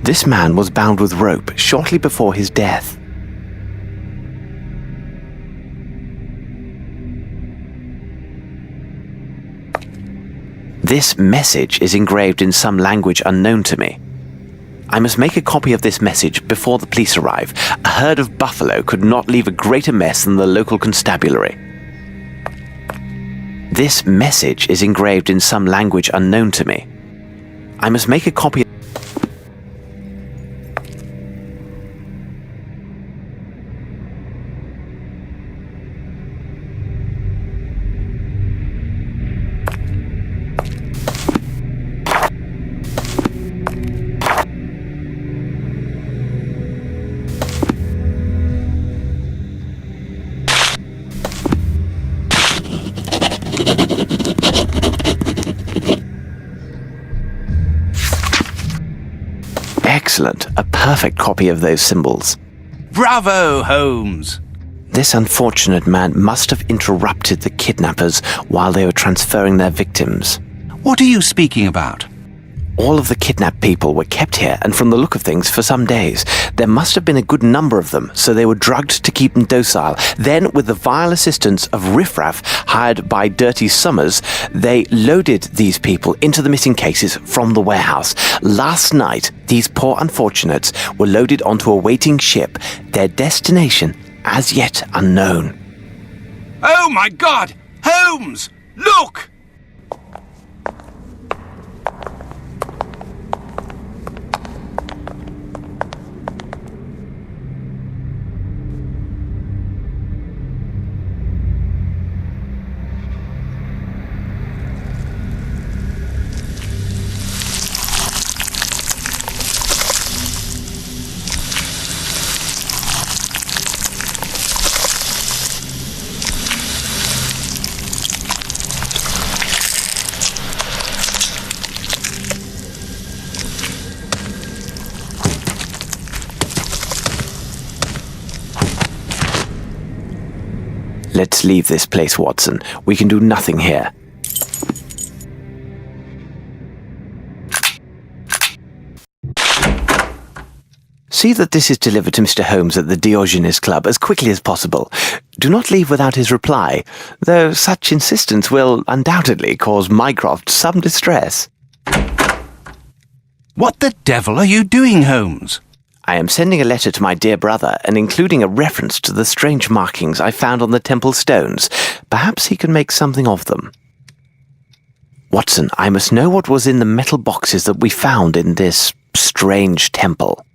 This man was bound with rope shortly before his death. This message is engraved in some language unknown to me. I must make a copy of this message before the police arrive. A herd of buffalo could not leave a greater mess than the local constabulary. This message is engraved in some language unknown to me. I must make a copy. Excellent. A perfect copy of those symbols. Bravo, Holmes! This unfortunate man must have interrupted the kidnappers while they were transferring their victims. What are you speaking about? All of the kidnapped people were kept here, and from the look of things, for some days. There must have been a good number of them, so they were drugged to keep them docile. Then, with the vile assistance of riffraff hired by Dirty Summers, they loaded these people into the missing cases from the warehouse. Last night, these poor unfortunates were loaded onto a waiting ship, their destination as yet unknown. Oh my God! Holmes! Look! Let's leave this place, Watson. We can do nothing here. See that this is delivered to Mr. Holmes at the Diogenes Club as quickly as possible. Do not leave without his reply, though such insistence will undoubtedly cause Mycroft some distress. What the devil are you doing, Holmes? I am sending a letter to my dear brother and including a reference to the strange markings I found on the temple stones. Perhaps he can make something of them. Watson, I must know what was in the metal boxes that we found in this strange temple.